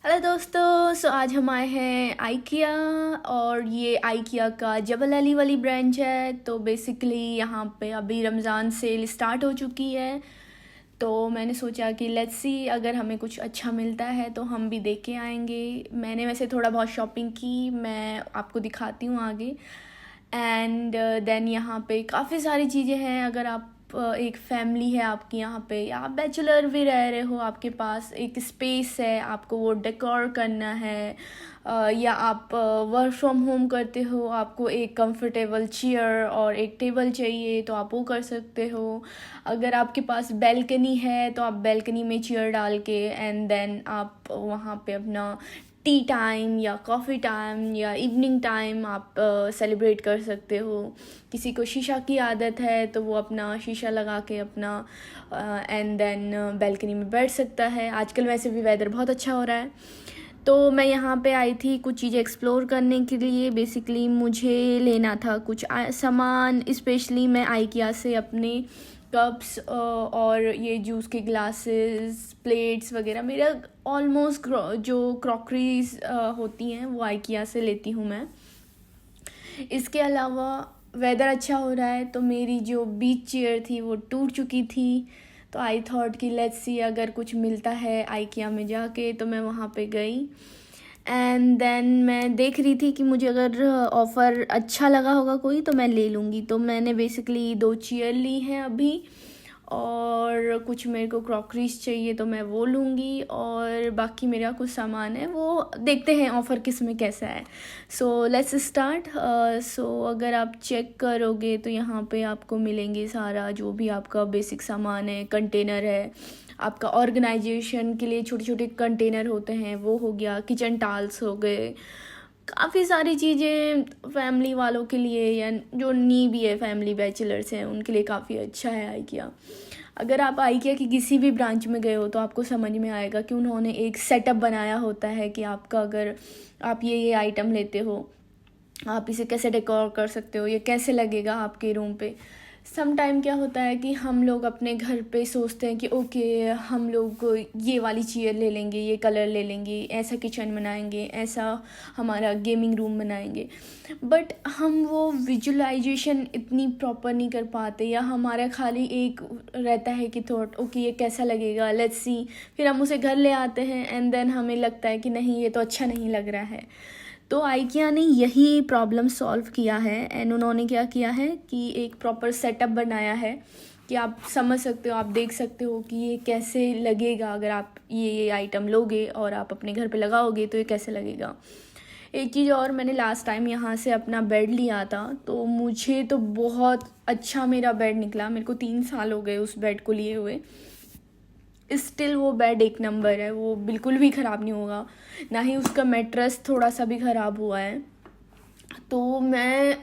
Hello दोस्तों, आज हम आए हैं आइकिया। और ये आइकिया का जबल अली वाली ब्रांच है। तो बेसिकली यहाँ पे अभी रमज़ान सेल स्टार्ट हो चुकी है, तो मैंने सोचा कि लेट्स सी अगर हमें कुछ अच्छा मिलता है तो हम भी देख के आएंगे। मैंने वैसे थोड़ा बहुत शॉपिंग की, मैं आपको दिखाती हूँ आगे। एंड देन यहाँ पे काफ़ी सारी चीज़ें हैं। अगर आप एक फैमिली है आपकी यहाँ पे, या आप बैचलर भी रह रहे हो, आपके पास एक स्पेस है, आपको वो डेकोर करना है, या आप वर्क फ्रॉम होम करते हो, आपको एक कंफर्टेबल चेयर और एक टेबल चाहिए तो आप वो कर सकते हो। अगर आपके पास बैल्कनी है तो आप बैल्कनी में चेयर डाल के एंड देन आप वहाँ पे अपना टी टाइम या कॉफ़ी टाइम या इवनिंग टाइम आप सेलिब्रेट कर सकते हो। किसी को शीशा की आदत है तो वो अपना शीशा लगा के अपना एंड देन बैल्कनी में बैठ सकता है। आजकल वैसे भी वेदर बहुत अच्छा हो रहा है। तो मैं यहाँ पे आई थी कुछ चीज़ें एक्सप्लोर करने के लिए। बेसिकली मुझे लेना था कुछ सामान, स्पेशली मैं आइकिया से अपने कप्स और ये जूस के ग्लासेस, प्लेट्स वगैरह, मेरा ऑलमोस्ट जो क्रॉकरीज होती हैं वो आइकिया से लेती हूँ मैं। इसके अलावा वेदर अच्छा हो रहा है तो मेरी जो बीच चेयर थी वो टूट चुकी थी, तो आई थॉट कि लेट्स सी अगर कुछ मिलता है आइकिया में जाके। तो मैं वहाँ पे गई एंड देन मैं देख रही थी कि मुझे अगर ऑफ़र अच्छा लगा होगा कोई तो मैं ले लूँगी। तो मैंने बेसिकली 2 चेयर ली हैं अभी, और कुछ मेरे को क्रॉकरीज चाहिए तो मैं वो लूँगी, और बाकी मेरा कुछ सामान है वो देखते हैं ऑफ़र किस में कैसा है। So let's start. अगर आप चेक करोगे तो यहाँ पे आपको मिलेंगे सारा जो भी आपका बेसिक सामान है। कंटेनर है आपका ऑर्गेनाइजेशन के लिए, छोटे छोटे कंटेनर होते हैं वो हो गया, किचन टाल्स हो गए, काफ़ी सारी चीज़ें फैमिली वालों के लिए, या जो नी भी है फैमिली बैचलर्स हैं उनके लिए काफ़ी अच्छा है आइकिया। अगर आप आइकिया की किसी भी ब्रांच में गए हो तो आपको समझ में आएगा कि उन्होंने एक सेटअप बनाया होता है कि आपका अगर आप ये आइटम लेते हो, आप इसे कैसे डेकोर कर सकते हो, ये कैसे लगेगा आपके रूम पे। सम टाइम क्या होता है कि हम लोग अपने घर पे सोचते हैं कि ओके हम लोग ये वाली चेयर ले लेंगे, ये कलर ले लेंगे, ऐसा किचन बनाएंगे, ऐसा हमारा गेमिंग रूम बनाएंगे, बट हम वो विजुअलाइजेशन इतनी प्रॉपर नहीं कर पाते, या हमारा खाली एक रहता है कि थॉट ओके ये कैसा लगेगा, लेट्स सी। फिर हम उसे घर ले आते हैं एंड देन हमें लगता है कि नहीं ये तो अच्छा नहीं लग रहा है। तो आइकिया ने यही प्रॉब्लम सॉल्व किया है एंड उन्होंने क्या किया है कि एक प्रॉपर सेटअप बनाया है कि आप समझ सकते हो, आप देख सकते हो कि ये कैसे लगेगा अगर आप ये आइटम लोगे और आप अपने घर पे लगाओगे तो ये कैसे लगेगा। एक चीज़ और, मैंने लास्ट टाइम यहाँ से अपना बेड लिया था तो मुझे तो बहुत अच्छा मेरा बेड निकला। मेरे को 3 साल हो गए उस बेड को लिए हुए, स्टिल वो बेड एक नंबर है, वो बिल्कुल भी ख़राब नहीं होगा, ना ही उसका मैट्रेस थोड़ा सा भी ख़राब हुआ है। तो मैं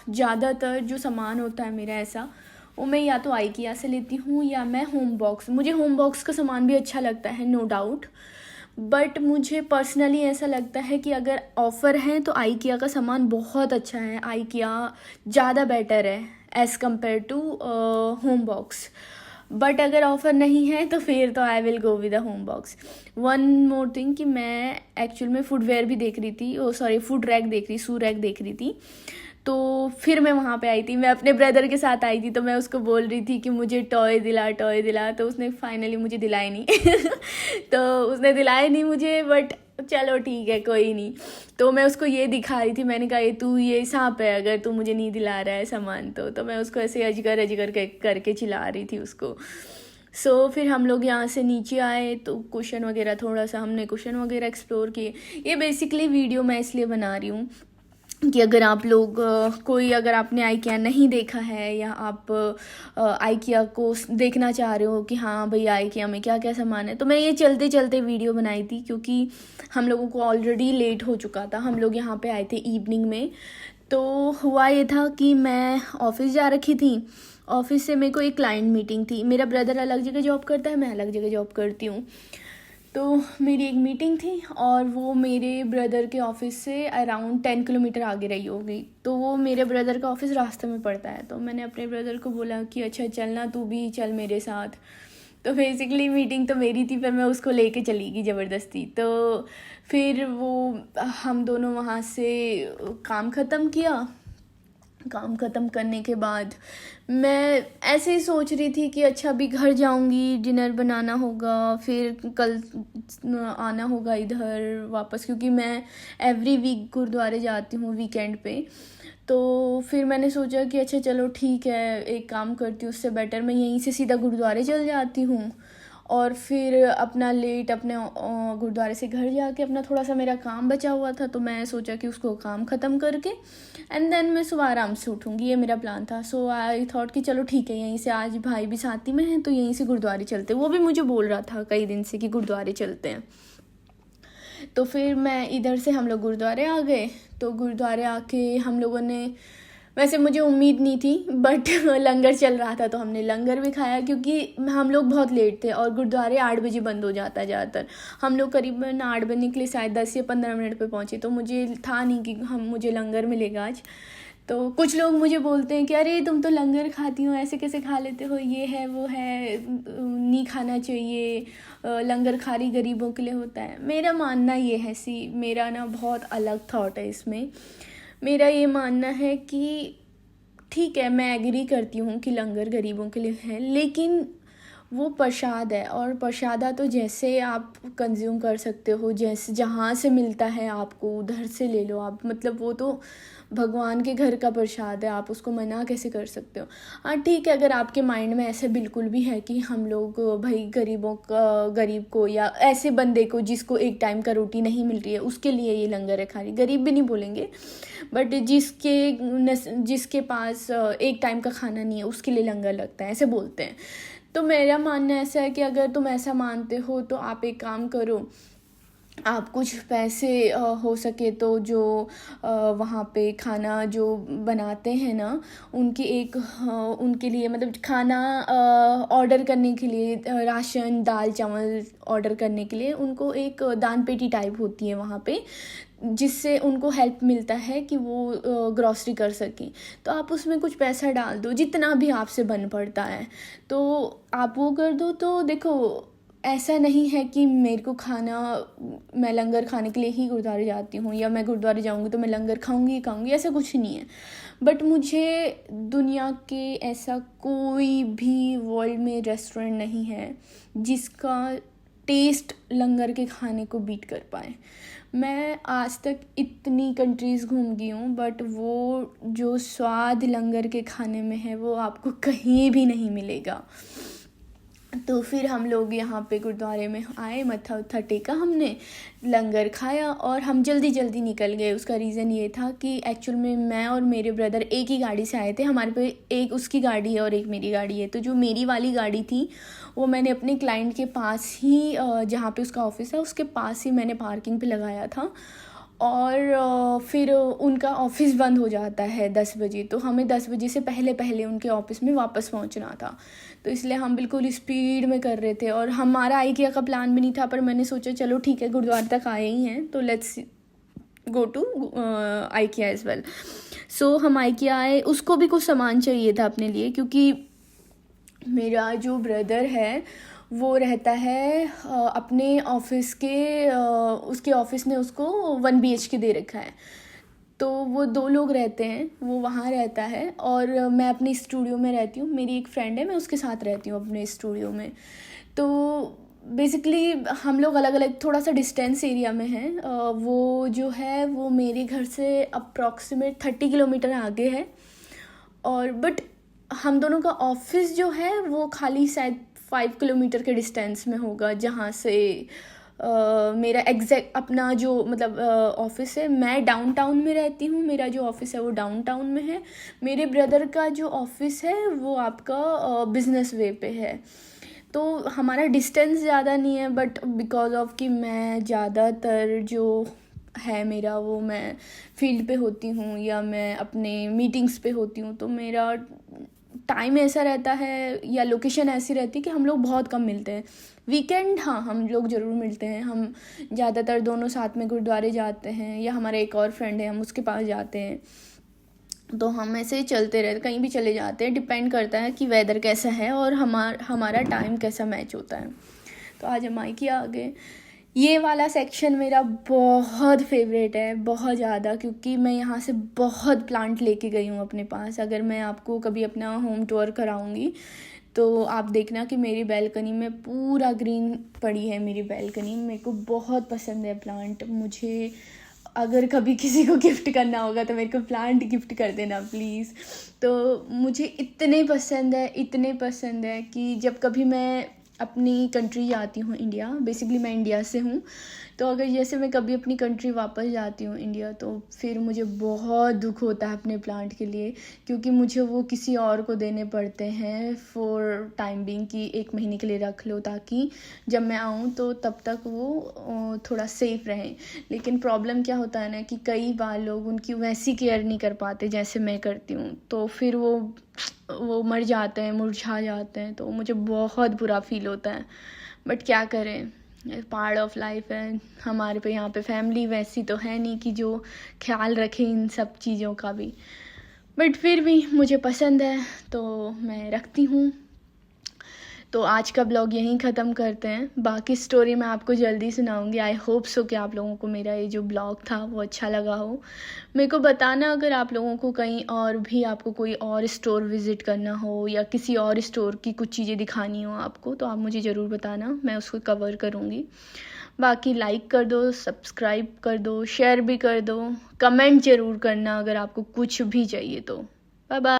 ज़्यादातर जो सामान होता है मेरा ऐसा, वो मैं या तो आइकिया से लेती हूँ या मैं होम बॉक्स। मुझे होम बॉक्स का सामान भी अच्छा लगता है, नो डाउट, बट मुझे पर्सनली ऐसा लगता है कि अगर ऑफ़र है तो आइकिया का सामान बहुत अच्छा है। आइकिया ज़्यादा बेटर है as compare to Home Box. But अगर ऑफ़र नहीं है तो फिर तो I will go with a Home Box. One more thing कि मैं एक्चुअल में फुटवेयर भी देख रही थी, फुट रैक देख रही, शू रैक देख रही थी। तो फिर मैं वहाँ पे आई थी, मैं अपने ब्रदर के साथ आई थी, तो मैं उसको बोल रही थी कि मुझे टॉय दिला टॉय दिला, तो उसने फाइनली मुझे दिलाए नहीं तो उसने दिलाए नहीं मुझे, बट चलो ठीक है कोई नहीं। तो मैं उसको ये दिखा रही थी, मैंने कहा ये तू ये सांप है अगर तू मुझे नहीं दिला रहा है सामान तो मैं उसको ऐसे अजगर अजगर करके चिल्ला रही थी उसको। फिर हम लोग यहाँ से नीचे आए तो कुशन वगैरह, थोड़ा सा हमने कुशन वगैरह एक्सप्लोर किए। ये बेसिकली वीडियो मैं इसलिए बना रही हूँ कि अगर आप लोग अगर आपने आइकिया नहीं देखा है, या आप आइकिया को देखना चाह रहे हो कि हाँ भाई आइकिया में क्या क्या सामान है, तो मैं ये चलते चलते वीडियो बनाई थी क्योंकि हम लोगों को ऑलरेडी लेट हो चुका था। हम लोग यहाँ पे आए थे इवनिंग में। तो हुआ ये था कि मैं ऑफिस जा रखी थी, ऑफिस से मेरे को एक क्लाइंट मीटिंग थी। मेरा ब्रदर अलग जगह जॉब करता है, मैं अलग जगह जॉब करती हूँ। तो मेरी एक मीटिंग थी और वो मेरे ब्रदर के ऑफिस से अराउंड 10 किलोमीटर आगे रही होगी। तो वो मेरे ब्रदर का ऑफिस रास्ते में पड़ता है। तो मैंने अपने ब्रदर को बोला कि अच्छा चलना, तू भी चल मेरे साथ। तो बेसिकली मीटिंग तो मेरी थी, पर मैं उसको लेके चली गई ज़बरदस्ती। तो फिर वो हम दोनों वहाँ से काम ख़त्म किया। काम ख़त्म करने के बाद मैं ऐसे ही सोच रही थी कि अच्छा अभी घर जाऊंगी, डिनर बनाना होगा, फिर कल आना होगा इधर वापस, क्योंकि मैं एवरी वीक गुरुद्वारे जाती हूँ वीकेंड पे। तो फिर मैंने सोचा कि अच्छा चलो ठीक है, एक काम करती हूँ, उससे बेटर मैं यहीं से सीधा गुरुद्वारे चल जाती हूँ और फिर अपना लेट अपने गुरुद्वारे से घर जाके अपना थोड़ा सा मेरा काम बचा हुआ था, तो मैं सोचा कि उसको काम ख़त्म करके एंड देन मैं सुबह आराम से उठूँगी, ये मेरा प्लान था। सो आई थॉट कि चलो ठीक है, यहीं से आज भाई भी साथ ही में है तो यहीं से गुरुद्वारे चलते। वो भी मुझे बोल रहा था कई दिन से कि गुरुद्वारे चलते हैं। तो फिर मैं इधर से हम लोग गुरुद्वारे आ गए। तो गुरुद्वारे आके हम लोगों ने, वैसे मुझे उम्मीद नहीं थी बट लंगर चल रहा था तो हमने लंगर भी खाया, क्योंकि हम लोग बहुत लेट थे और गुरुद्वारे 8 बजे बंद हो जाता है ज़्यादातर। हम लोग करीबन 8 बजे निकले, शायद 10 या 15 मिनट पे पहुँचे, तो मुझे था नहीं कि मुझे लंगर मिलेगा आज। तो कुछ लोग मुझे बोलते हैं कि अरे तुम तो लंगर खाती हो, ऐसे कैसे खा लेते हो, ये है वो है, नहीं खाना चाहिए, लंगर खाली गरीबों के लिए होता है। मेरा मानना ये है, मेरा ना बहुत अलग थॉट है इसमें। मेरा ये मानना है कि ठीक है, मैं एग्री करती हूँ कि लंगर गरीबों के लिए है, लेकिन वो प्रसाद है और प्रसादा तो जैसे आप कंज्यूम कर सकते हो, जैसे जहाँ से मिलता है आपको उधर से ले लो आप, मतलब वो तो भगवान के घर का प्रसाद है, आप उसको मना कैसे कर सकते हो। हाँ ठीक है, अगर आपके माइंड में ऐसे बिल्कुल भी है कि हम लोग भाई गरीब को या ऐसे बंदे को जिसको एक टाइम का रोटी नहीं मिल रही है उसके लिए ये लंगर है, खाली गरीब भी नहीं बोलेंगे, बट जिसके पास एक टाइम का खाना नहीं है उसके लिए लंगर लगता है, ऐसे बोलते हैं। तो मेरा मानना ऐसा है कि अगर तुम ऐसा मानते हो तो आप एक काम करो, आप कुछ पैसे हो सके तो जो वहाँ पे खाना जो बनाते हैं ना उनके लिए, मतलब खाना ऑर्डर करने के लिए, राशन दाल चावल ऑर्डर करने के लिए उनको एक दान पेटी टाइप होती है वहाँ पे, जिससे उनको हेल्प मिलता है कि वो ग्रॉसरी कर सकें। तो आप उसमें कुछ पैसा डाल दो, जितना भी आपसे बन पड़ता है तो आप वो कर दो। तो देखो ऐसा नहीं है कि मेरे को मैं लंगर खाने के लिए ही गुरुद्वारे जाती हूँ, या मैं गुरुद्वारे जाऊँगी तो मैं लंगर खाऊँगी, ऐसा कुछ नहीं है। बट मुझे दुनिया के ऐसा कोई भी वर्ल्ड में रेस्टोरेंट नहीं है जिसका टेस्ट लंगर के खाने को बीट कर पाए। मैं आज तक इतनी कंट्रीज़ घूम गई हूँ, बट वो जो स्वाद लंगर के खाने में है वो आपको कहीं भी नहीं मिलेगा। तो फिर हम लोग यहाँ पे गुरुद्वारे में आए, मत्था उत्था टेका हमने, लंगर खाया और हम जल्दी जल्दी निकल गए। उसका रीज़न ये था कि एक्चुअल में मैं और मेरे ब्रदर एक ही गाड़ी से आए थे, हमारे पे एक उसकी गाड़ी है और एक मेरी गाड़ी है। तो जो मेरी वाली गाड़ी थी वो मैंने अपने क्लाइंट के पास ही, जहाँ पे उसका ऑफिस है उसके पास ही मैंने पार्किंग पे लगाया था। और फिर उनका ऑफिस बंद हो जाता है 10 बजे, तो हमें 10 बजे से पहले पहले उनके ऑफिस में वापस पहुंचना था। तो इसलिए हम बिल्कुल स्पीड में कर रहे थे और हमारा आइकिया का प्लान भी नहीं था, पर मैंने सोचा चलो ठीक है, गुरुद्वारे तक आए ही हैं तो let's go to IKEA as well. So हम आइकिया आए, उसको भी कुछ सामान चाहिए था अपने लिए, क्योंकि मेरा जो ब्रदर है वो रहता है अपने ऑफिस के, उसके ऑफिस ने उसको 1 BHK दे रखा है, तो वो 2 लोग रहते हैं, वो वहाँ रहता है और मैं अपने स्टूडियो में रहती हूँ। मेरी एक फ्रेंड है, मैं उसके साथ रहती हूँ अपने स्टूडियो में। तो बेसिकली हम लोग अलग अलग थोड़ा सा डिस्टेंस एरिया में हैं। वो जो है वो मेरे घर से अप्रॉक्सीमेट 30 किलोमीटर आगे है, और बट हम दोनों का ऑफिस जो है वो खाली शायद 5 किलोमीटर के डिस्टेंस में होगा, जहाँ से मेरा एग्जैक्ट अपना जो मतलब ऑफिस है। मैं डाउनटाउन में रहती हूँ, मेरा जो ऑफिस है वो डाउनटाउन में है। मेरे ब्रदर का जो ऑफिस है वो आपका बिजनेस वे पे है। तो हमारा डिस्टेंस ज़्यादा नहीं है, बट बिकॉज ऑफ कि मैं ज़्यादातर जो है मेरा वो मैं फील्ड पे होती हूँ या मैं अपने मीटिंग्स पे होती हूँ, तो मेरा टाइम ऐसा रहता है या लोकेशन ऐसी रहती है कि हम लोग बहुत कम मिलते हैं। वीकेंड हाँ हम लोग ज़रूर मिलते हैं, हम ज़्यादातर दोनों साथ में गुरुद्वारे जाते हैं, या हमारा एक और फ्रेंड है हम उसके पास जाते हैं। तो हम ऐसे चलते रहते, कहीं भी चले जाते हैं, डिपेंड करता है कि वेदर कैसा है और हमारा टाइम कैसा मैच होता है। तो आज हम IKEA आ गए। ये वाला सेक्शन मेरा बहुत फेवरेट है, बहुत ज़्यादा, क्योंकि मैं यहाँ से बहुत प्लांट लेके गई हूँ अपने पास। अगर मैं आपको कभी अपना होम टूर कराऊँगी तो आप देखना कि मेरी बैल्कनी में पूरा ग्रीन पड़ी है। मेरी बैल्कनी मेरे को बहुत पसंद है प्लांट। मुझे अगर कभी किसी को गिफ्ट करना होगा तो मेरे को प्लांट गिफ्ट कर देना प्लीज़। तो मुझे इतने पसंद है कि जब कभी मैं अपनी कंट्री जाती हूँ, इंडिया, बेसिकली मैं इंडिया से हूँ, तो अगर जैसे मैं कभी अपनी कंट्री वापस जाती हूँ इंडिया, तो फिर मुझे बहुत दुख होता है अपने प्लांट के लिए, क्योंकि मुझे वो किसी और को देने पड़ते हैं फॉर टाइम बिंग, कि 1 महीने के लिए रख लो ताकि जब मैं आऊँ तो तब तक वो थोड़ा सेफ़ रहें। लेकिन प्रॉब्लम क्या होता है ना कि कई बार लोग उनकी वैसी केयर नहीं कर पाते जैसे मैं करती हूँ, तो फिर वो मर जाते हैं, मुरझा जाते हैं, तो मुझे बहुत बुरा फील होता है। बट क्या करें, पार्ट ऑफ लाइफ है। हमारे पे यहाँ पे फैमिली वैसी तो है नहीं कि जो ख्याल रखे इन सब चीज़ों का भी, बट फिर भी मुझे पसंद है तो मैं रखती हूँ। तो आज का ब्लॉग यहीं ख़त्म करते हैं, बाकी स्टोरी मैं आपको जल्दी सुनाऊंगी। आई होप सो कि आप लोगों को मेरा ये जो ब्लॉग था वो अच्छा लगा हो। मेरे को बताना अगर आप लोगों को कहीं और भी, आपको कोई और स्टोर विज़िट करना हो या किसी और स्टोर की कुछ चीज़ें दिखानी हो आपको, तो आप मुझे ज़रूर बताना, मैं उसको कवर करूँगी। बाकी लाइक कर दो, सब्सक्राइब कर दो, शेयर भी कर दो, कमेंट ज़रूर करना अगर आपको कुछ भी चाहिए तो। Bye bye.